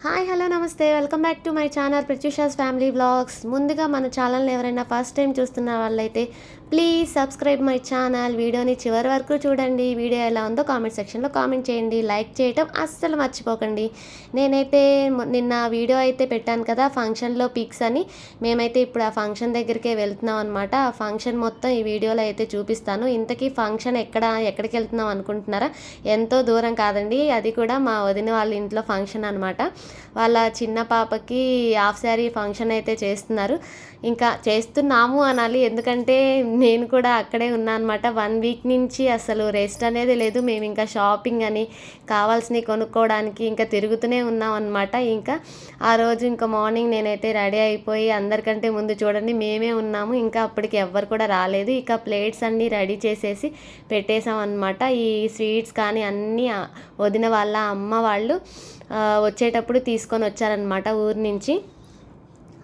Hi hello నమస్తే welcome back to my channel Prathyusha's family vlogs. ముందుగా మన ఛానల్ని ఎవరైనా ఫస్ట్ టైం చూస్తున్న వాళ్ళైతే ప్లీజ్ సబ్స్క్రైబ్ మై ఛానల్. వీడియోని చివరి వరకు చూడండి. వీడియో ఎలా ఉందో కామెంట్ సెక్షన్లో కామెంట్ చేయండి. లైక్ చేయటం అస్సలు మర్చిపోకండి. నేనైతే నిన్న వీడియో అయితే పెట్టాను కదా ఫంక్షన్లో పిక్స్ అని. మేమైతే ఇప్పుడు ఆ ఫంక్షన్ దగ్గరికే వెళ్తున్నాం అనమాట. ఆ ఫంక్షన్ మొత్తం ఈ వీడియోలో అయితే చూపిస్తాను. ఇంతకీ ఫంక్షన్ ఎక్కడికి వెళ్తున్నాం అనుకుంటున్నారా? ఎంతో దూరం కాదండి, అది కూడా మా వదిన వాళ్ళ ఇంట్లో ఫంక్షన్ అనమాట. వాళ్ళ చిన్న పాపకి హాఫ్ శారీ ఫంక్షన్ అయితే చేస్తున్నారు. ఇంకా చేస్తున్నాము అనాలి, ఎందుకంటే నేను కూడా అక్కడే ఉన్నా అనమాట. 1 వీక్ నుంచి అసలు రెస్ట్ అనేది లేదు. మేము ఇంకా షాపింగ్ అని కావాల్సినవి కొనుక్కోవడానికి ఇంకా తిరుగుతూనే ఉన్నాం అనమాట. ఇంకా ఆ రోజు ఇంకా మార్నింగ్ నేనైతే రెడీ అయిపోయి, అందరికంటే ముందు చూడండి మేమే ఉన్నాము, ఇంకా అప్పటికి ఎవ్వరు కూడా రాలేదు. ఇక ప్లేట్స్ అన్నీ రెడీ చేసేసి పెట్టేసాం అనమాట. ఈ స్వీట్స్ కానీ అన్నీ వదిన వాళ్ళ అమ్మ వాళ్ళు వచ్చేటప్పుడు తీసుకొని వచ్చారనమాట ఊరి నుంచి.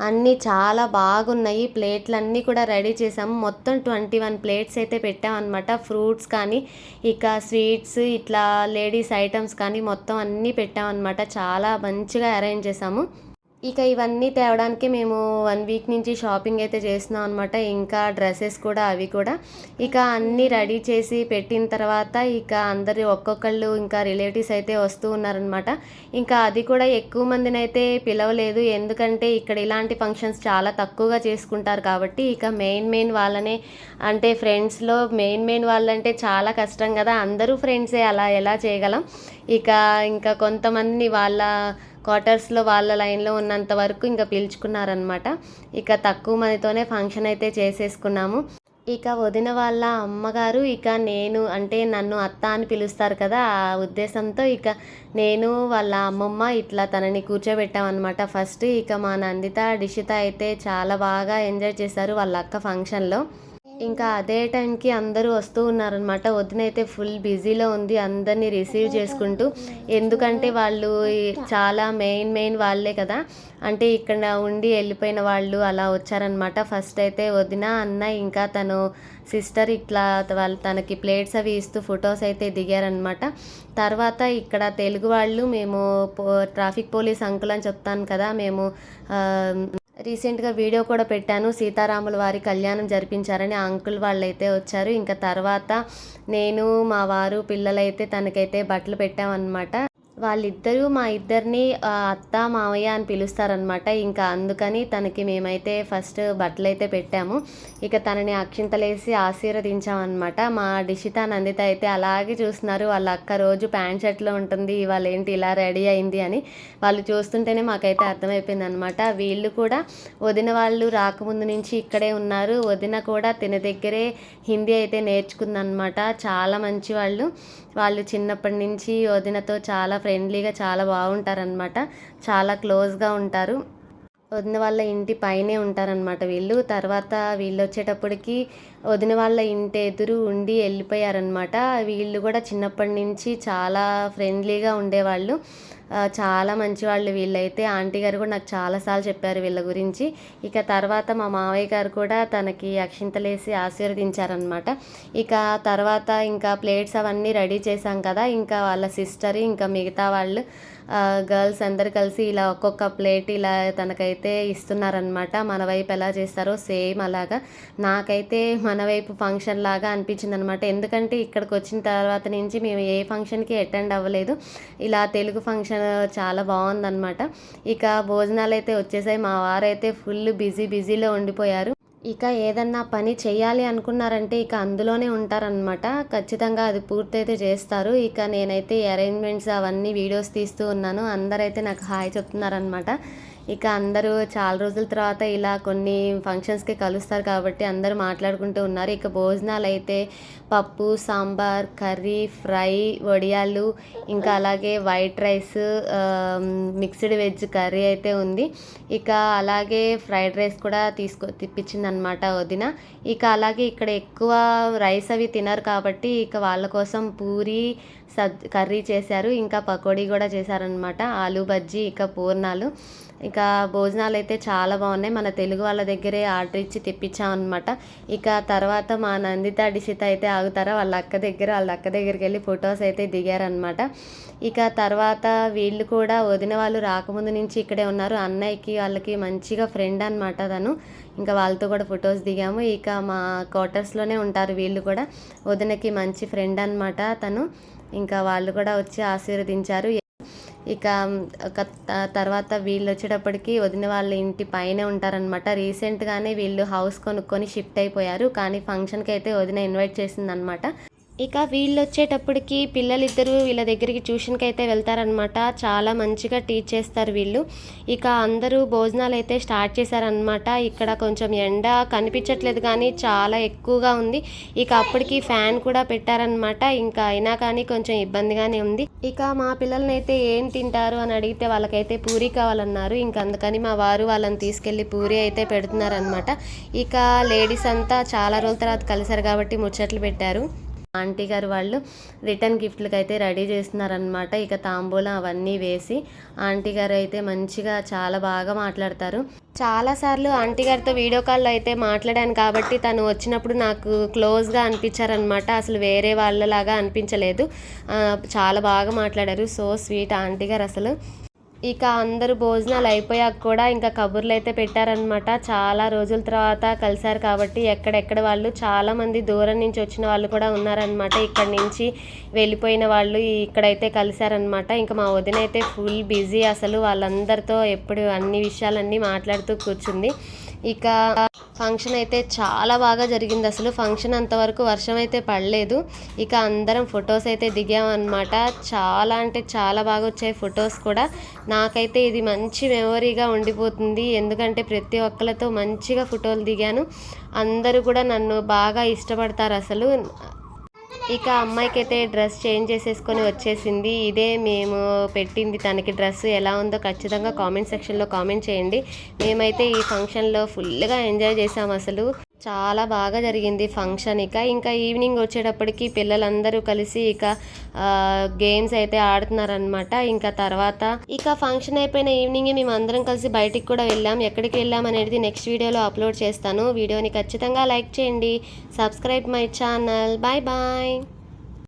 అన్నీ చాలా బాగున్నాయి. ప్లేట్లన్నీ కూడా రెడీ చేసాము. మొత్తం 21 ప్లేట్స్ అయితే పెట్టామన్నమాట. ఫ్రూట్స్ కానీ ఇక స్వీట్స్ ఇట్లా లేడీస్ ఐటమ్స్ కానీ మొత్తం అన్నీ పెట్టామన్నమాట. చాలా మంచిగా అరేంజ్ చేసాము. ఇక ఇవన్నీ తేవడానికి మేము 1 వీక్ నుంచి షాపింగ్ అయితే చేస్తున్నాం అనమాట. ఇంకా డ్రెస్సెస్ కూడా అవి కూడా ఇక అన్నీ రెడీ చేసి పెట్టిన తర్వాత ఇక అందరు ఒక్కొక్కళ్ళు ఇంకా రిలేటివ్స్ అయితే వస్తూ ఉన్నారనమాట. ఇంకా అది కూడా ఎక్కువ మందిని అయితే పిలవలేదు, ఎందుకంటే ఇక్కడ ఇలాంటి ఫంక్షన్స్ చాలా తక్కువగా చేసుకుంటారు కాబట్టి. ఇక మెయిన్ వాళ్ళనే, అంటే ఫ్రెండ్స్లో మెయిన్ వాళ్ళంటే చాలా కష్టం కదా, అందరూ ఫ్రెండ్సే, అలా ఎలా చేయగలం. ఇంకా కొంతమంది వాళ్ళ క్వార్టర్స్లో వాళ్ళ లైన్లో ఉన్నంత వరకు ఇంకా పిలుచుకున్నారనమాట. ఇక తక్కువ మందితోనే ఫంక్షన్ అయితే చేసేసుకున్నాము. ఇక వదిన వాళ్ళ అమ్మగారు ఇక నేను, అంటే నన్ను అత్త అని పిలుస్తారు కదా, ఆ ఉద్దేశంతో ఇక నేను వాళ్ళ అమ్మమ్మ ఇట్లా తనని కూర్చోబెట్టామన్నమాట ఫస్ట్. ఇక మా నందిత డిషిత అయితే చాలా బాగా ఎంజాయ్ చేశారు వాళ్ళ అక్క ఫంక్షన్లో. ఇంకా అదే టైంకి అందరూ వస్తూ ఉన్నారనమాట. వదిన అయితే ఫుల్ బిజీలో ఉంది అందరినీ రిసీవ్ చేసుకుంటూ, ఎందుకంటే వాళ్ళు చాలా మెయిన్ వాళ్ళే కదా, అంటే ఇక్కడ ఉండి వెళ్ళిపోయిన వాళ్ళు అలా వచ్చారనమాట. ఫస్ట్ అయితే వదిన, అన్న, ఇంకా తను సిస్టర్ ఇట్లా వాళ్ళు తనకి ప్లేట్స్ అవి ఇస్తూ ఫొటోస్ అయితే దిగారనమాట. తర్వాత ఇక్కడ తెలుగు వాళ్ళు, మేము ట్రాఫిక్ పోలీస్ అంకుల్ అని చెప్తాను కదా, మేము రీసెంట్గా వీడియో కూడా పెట్టాను, సీతారాముల వారి కళ్యాణం జరిపించారని. ఆ అంకుల్ వాళ్ళైతే వచ్చారు. ఇంకా తర్వాత నేను, మా వారు, పిల్లలైతే తనకైతే బట్టలు పెట్టామన్నమాట. వాళ్ళిద్దరూ మా ఇద్దరిని అత్త మావయ్య అని పిలుస్తారనమాట. ఇంకా అందుకని తనకి మేమైతే ఫస్ట్ బట్టలు అయితే పెట్టాము. ఇక తనని అక్షింతలేసి ఆశీర్వదించామన్నమాట. మా డిషిత నందిత అయితే అలాగే చూస్తున్నారు. వాళ్ళ అక్క రోజు ప్యాంట్ షర్ట్లో ఉంటుంది, ఇవాళ ఏంటి ఇలా రెడీ అయింది అని. వాళ్ళు చూస్తుంటేనే మాకైతే అర్థమైపోయింది అనమాట. వీళ్ళు కూడా వదిన వాళ్ళు రాకముందు నుంచి ఇక్కడే ఉన్నారు. వదిన కూడా తిన దగ్గరే హిందీ అయితే నేర్చుకుందనమాట. చాలా మంచి వాళ్ళు చిన్నప్పటి నుంచి వదినతో చాలా ఫ్రెండ్లీగా చాలా బాగుంటారనమాట. చాలా క్లోజ్గా ఉంటారు. వదిన వాళ్ళ ఇంటి పైనే ఉంటారనమాట వీళ్ళు. తర్వాత వీళ్ళు వచ్చేటప్పటికి వదిన వాళ్ళ ఇంటి ఎదురు ఉండి వెళ్ళిపోయారనమాట. వీళ్ళు కూడా చిన్నప్పటి నుంచి చాలా ఫ్రెండ్లీగా ఉండేవాళ్ళు. చాలా మంచివాళ్ళు వీళ్ళైతే. ఆంటీ గారు కూడా నాకు చాలాసార్లు చెప్పారు వీళ్ళ గురించి. ఇక తర్వాత మా మావయ్య గారు కూడా తనకి అక్షింతలేసి ఆశీర్వదించారనమాట. ఇక తర్వాత ఇంకా ప్లేట్స్ అవన్నీ రెడీ చేశాం కదా, ఇంకా వాళ్ళ సిస్టర్ ఇంకా మిగతా వాళ్ళు గర్ల్స్ అందరు కలిసి ఇలా ఒక్కొక్క ప్లేట్ ఇలా తనకైతే ఇస్తున్నారనమాట. మన వైపు ఎలా చేస్తారో సేమ్ అలాగా. నాకైతే మన వైపు ఫంక్షన్ లాగా అనిపించింది అనమాట, ఎందుకంటే ఇక్కడికి వచ్చిన తర్వాత నుంచి మేము ఏ ఫంక్షన్కి అటెండ్ అవ్వలేదు. ఇలా తెలుగు ఫంక్షన్ చాలా బాగుందనమాట. ఇక భోజనాలు అయితే వచ్చేసాయి. మా వారైతే ఫుల్ బిజీలో ఉండిపోయారు. ఇక ఏదన్నా పని చేయాలి అనుకున్నారంటే ఇక అందులోనే ఉంటారనమాట. ఖచ్చితంగా అది పూర్తయితే చేస్తారు. ఇక నేనైతే అరేంజ్మెంట్స్ అవన్నీ వీడియోస్ తీస్తూ ఉన్నాను. అందరైతే నాకు హాయ్ చెప్తున్నారనమాట. ఇక అందరూ చాలా రోజుల తర్వాత ఇలా కొన్ని ఫంక్షన్స్కి కలుస్తారు కాబట్టి అందరూ మాట్లాడుకుంటూ ఉన్నారు. ఇక భోజనాలు అయితే పప్పు, సాంబార్, కర్రీ, ఫ్రై, వడియాలు, ఇంకా అలాగే white rice, mixed veg curry అయితే ఉంది. ఇక అలాగే ఫ్రైడ్ రైస్ కూడా తెప్పించింది అనమాట వదిన. ఇక అలాగే ఇక్కడ ఎక్కువ రైస్ అవి తినరు కాబట్టి ఇక వాళ్ళ కోసం పూరి కర్రీ చేశారు. ఇంకా పకోడీ కూడా చేశారనమాట, ఆలూ బజ్జీ, ఇక పూర్ణాలు. ఇక ఇక భోజనాలు అయితే చాలా బాగున్నాయి. మన తెలుగు వాళ్ళ దగ్గరే ఆర్డర్ ఇచ్చి తెప్పించామన్నమాట. ఇక తర్వాత మా నందిత డిషిత అయితే ఆగుతారా వాళ్ళ అక్క దగ్గరికి వెళ్ళి ఫొటోస్ అయితే దిగారనమాట. ఇక తర్వాత వీళ్ళు కూడా వదిన వాళ్ళు రాకముందు నుంచి ఇక్కడే ఉన్నారు. అన్నయ్యకి వాళ్ళకి మంచిగా ఫ్రెండ్ అనమాట తను. ఇంకా వాళ్ళతో కూడా ఫొటోస్ దిగాము. ఇక మా క్వార్టర్స్లోనే ఉంటారు వీళ్ళు కూడా. వదినకి మంచి ఫ్రెండ్ అనమాట తను. ఇంకా వాళ్ళు కూడా వచ్చి ఆశీర్వదించారు. ఇక తర్వాత వీళ్ళు వచ్చేటప్పటికి వదిన వాళ్ళ ఇంటి పైనే ఉంటారనమాట. రీసెంట్గానే వీళ్ళు హౌస్ కొనుక్కొని షిఫ్ట్ అయిపోయారు. కానీ ఫంక్షన్కి అయితే వదిన ఇన్వైట్ చేసిందనమాట. ఇక వీళ్ళు వచ్చేటప్పటికి పిల్లలిద్దరూ వీళ్ళ దగ్గరికి ట్యూషన్కి అయితే వెళ్తారనమాట. చాలా మంచిగా టీచ్ చేస్తారు వీళ్ళు. ఇక అందరూ భోజనాలు అయితే స్టార్ట్ చేశారనమాట. ఇక్కడ కొంచెం ఎండ కనిపించట్లేదు కానీ చాలా ఎక్కువగా ఉంది. ఇక అప్పటికి ఫ్యాన్ కూడా పెట్టారనమాట. ఇంకా అయినా కానీ కొంచెం ఇబ్బందిగానే ఉంది. ఇక మా పిల్లల్ని అయితే ఏం తింటారు అని అడిగితే వాళ్ళకైతే పూరీ కావాలన్నారు. ఇంక అందుకని మా వారు వాళ్ళని తీసుకెళ్ళి పూరీ అయితే పెడుతున్నారనమాట. ఇక లేడీస్ అంతా చాలా రోజుల తర్వాత కలిసారు కాబట్టి ముచ్చట్లు పెట్టారు. ఆంటీ గారు వాళ్ళు రిటర్న్ గిఫ్ట్లకి అయితే రెడీ చేస్తున్నారనమాట. ఇక తాంబూలం అవన్నీ వేసి ఆంటీ గారు అయితే మంచిగా చాలా బాగా మాట్లాడతారు. చాలాసార్లు ఆంటీ గారితో వీడియో కాల్లో అయితే మాట్లాడాను కాబట్టి తను వచ్చినప్పుడు నాకు క్లోజ్గా అనిపించారనమాట. అసలు వేరే వాళ్ళలాగా అనిపించలేదు. చాలా బాగా మాట్లాడారు. సో స్వీట్ ఆంటీ గారు అసలు. ఇక అందరూ భోజనాలు అయిపోయాక కూడా ఇంకా కబుర్లు అయితే పెట్టారనమాట. చాలా రోజుల తర్వాత కలిశారు కాబట్టి ఎక్కడెక్కడ వాళ్ళు చాలామంది దూరం నుంచి వచ్చిన వాళ్ళు కూడా ఉన్నారనమాట. ఇక్కడ నుంచి వెళ్ళిపోయిన వాళ్ళు ఇక్కడైతే కలిశారనమాట. ఇంకా మా వదిన అయితే ఫుల్ బిజీ అసలు. వాళ్ళందరితో ఎప్పుడు అన్ని విషయాలన్నీ మాట్లాడుతూ కూర్చుంది. ఇక ఫంక్షన్ అయితే చాలా బాగా జరిగింది అసలు. ఫంక్షన్ అంతవరకు వర్షం అయితే పడలేదు. ఇక అందరం ఫొటోస్ అయితే దిగామన్నమాట. చాలా అంటే చాలా బాగా వచ్చాయి ఫొటోస్ కూడా. నాకైతే ఇది మంచి మెమొరీగా ఉండిపోతుంది. ఎందుకంటే ప్రతి ఒక్కరితో మంచిగా ఫోటోలు దిగాను. అందరూ కూడా నన్ను బాగా ఇష్టపడతారు అసలు. ఇక అమ్మాయికి అయితే డ్రెస్ చేంజ్ చేసేసుకొని వచ్చేసింది. ఇదే మేము పెట్టింది తనకి డ్రెస్. ఎలా ఉందో ఖచ్చితంగా కామెంట్ సెక్షన్లో కామెంట్ చేయండి. మేమైతే ఈ ఫంక్షన్లో ఫుల్గా ఎంజాయ్ చేసాం అసలు. చాలా బాగా జరిగింది ఫంక్షన్. ఇంకా ఈవినింగ్ వచ్చేటప్పటికి పిల్లలందరూ కలిసి ఇక గేమ్స్ అయితే ఆడుతున్నారనమాట. ఇంకా తర్వాత ఇక ఫంక్షన్ అయిపోయిన ఈవినింగే మేము అందరం కలిసి బయటికి కూడా వెళ్ళాం. ఎక్కడికి వెళ్ళాం అనేది నెక్స్ట్ వీడియోలో అప్లోడ్ చేస్తాను. వీడియోని ఖచ్చితంగా లైక్ చేయండి. Subscribe my channel. Bye bye.